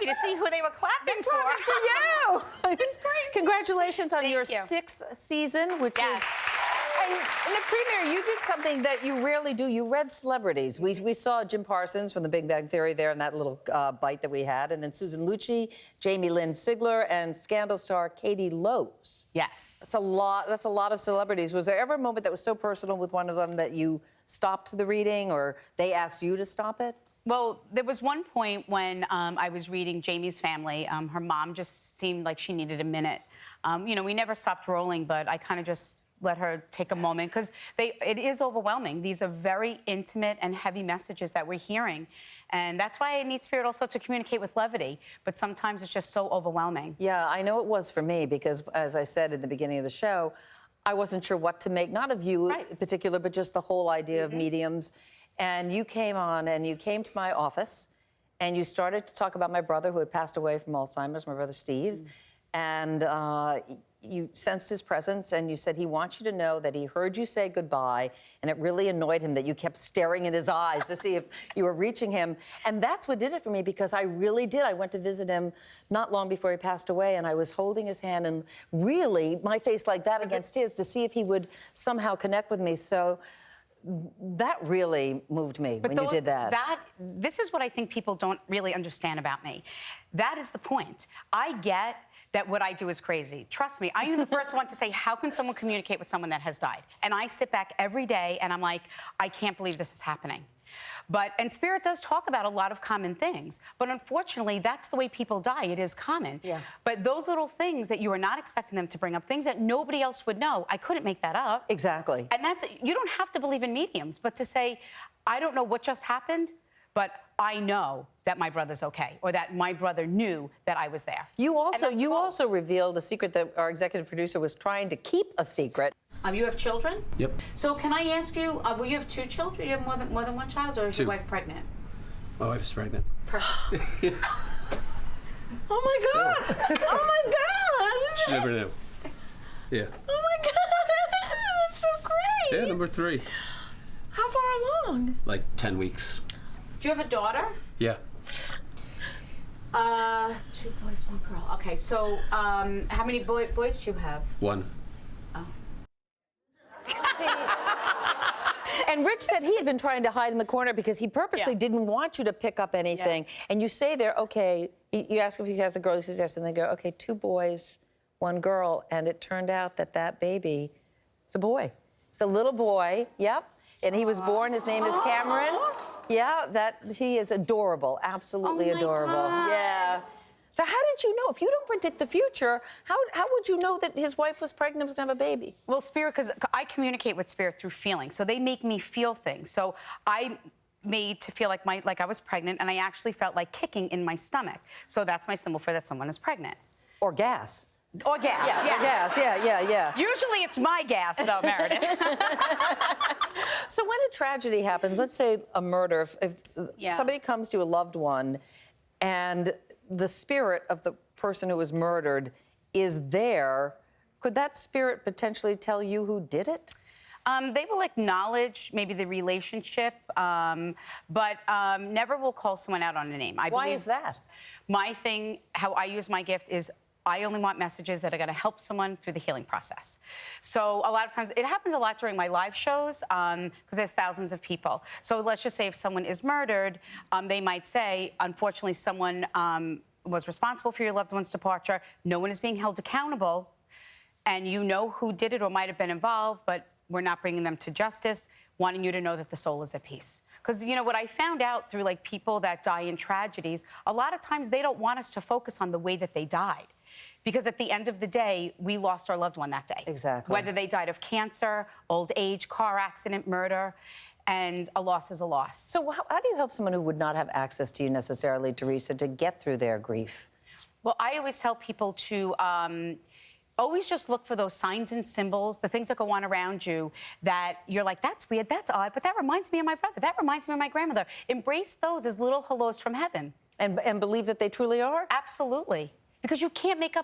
happy to see who they were clapping for. For you. It's crazy. Congratulations on Thank your you. 6th season, which Yes. is... And in the premiere, you did something that you rarely do. You read celebrities. We saw Jim Parsons from The Big Bang Theory there in that little bite that we had, and then Susan Lucci, Jamie Lynn Sigler, and Scandal star Katie Lowes. Yes. That's a lot of celebrities. Was there ever a moment that was so personal with one of them that you stopped the reading, or they asked you to stop it? Well, there was one point when I was reading Jamie's family. Her mom just seemed like she needed a minute. You know, we never stopped rolling, but I kind of just let her take a moment, because it is overwhelming. These are very intimate and heavy messages that we're hearing. And that's why I need Spirit also to communicate with levity. But sometimes it's just so overwhelming. Yeah, I know it was for me, because as I said in the beginning of the show, I wasn't sure what to make, not of you in particular, but just the whole idea of mediums. And you came on and you came to my office and you started to talk about my brother who had passed away from Alzheimer's, my brother Steve. And you sensed his presence, and you said he wants you to know that he heard you say goodbye, and it really annoyed him that you kept staring in his eyes to see if you were reaching him. And that's what did it for me, because I really did. I went to visit him not long before he passed away, and I was holding his hand and really my face like that against his to see if he would somehow connect with me. So that really moved me when you did that. This is what I think people don't really understand about me. That is the point. I get that what I do is crazy. Trust me, I am the first one to say, how can someone communicate with someone that has died? And I sit back every day and I'm like, I can't believe this is happening. And Spirit does talk about a lot of common things, but unfortunately, that's the way people die. It is common. Yeah. But those little things that you are not expecting them to bring up, things that nobody else would know, I couldn't make that up. Exactly. And you don't have to believe in mediums, but to say, I don't know what just happened, but I know that my brother's okay, or that my brother knew that I was there. You also revealed a secret that our executive producer was trying to keep a secret. You have children? Yep. So can I ask you, well, you have 2 children? You have more than one child, or is your wife pregnant? My wife is pregnant. Perfect. Oh my God! Oh my God! She never knew. Yeah. Oh my God! That's so great! Yeah, number 3. How far along? Like 10 weeks. Do you have a daughter? Yeah. 2 boys, 1 girl. Okay, so how many boys do you have? 1. Oh. And Rich said he had been trying to hide in the corner because he purposely didn't want you to pick up anything. Yeah. And you say there, okay, you ask if he has a girl, he says yes, and they go, okay, 2 boys, 1 girl. And it turned out that that baby is a boy. It's a little boy, yep. And he was born, his name is Cameron. Yeah, he is adorable, absolutely adorable. God. Yeah. So how did you know? If you don't predict the future, how would you know that his wife was pregnant and was going to have a baby? Well, Spirit, because I communicate with Spirit through feelings, so they make me feel things. So I made to feel like I was pregnant, and I actually felt like kicking in my stomach. So that's my symbol for that someone is pregnant. Or gas. Or gas. Yeah, yes. Gas, yeah. Usually it's my gas, though, Meredith. So when a tragedy happens, let's say a murder, if somebody comes to a loved one and the spirit of the person who was murdered is there, could that spirit potentially tell you who did it? They will acknowledge maybe the relationship, but never will call someone out on a name. Why is that? My thing, how I use my gift is I only want messages that are going to help someone through the healing process. So a lot of times, it happens a lot during my live shows because there's thousands of people. So let's just say if someone is murdered, they might say, unfortunately, someone was responsible for your loved one's departure. No one is being held accountable. And you know who did it or might have been involved, but we're not bringing them to justice, wanting you to know that the soul is at peace. Because, you know, what I found out through, like, people that die in tragedies, a lot of times they don't want us to focus on the way that they died. Because at the end of the day, we lost our loved one that day. Exactly. Whether they died of cancer, old age, car accident, murder, and a loss is a loss. So how do you help someone who would not have access to you necessarily, Theresa, to get through their grief? Well, I always tell people to always just look for those signs and symbols, the things that go on around you that you're like, that's weird, that's odd, but that reminds me of my brother, that reminds me of my grandmother. Embrace those as little hellos from heaven. And believe that they truly are? Absolutely. because you can't make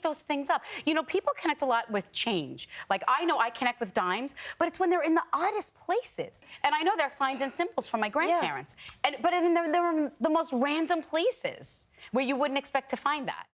those things up. You know, people connect a lot with change. Like, I know I connect with dimes, but it's when they're in the oddest places. And I know they're signs and symbols from my grandparents. But I mean, they're the most random places where you wouldn't expect to find that.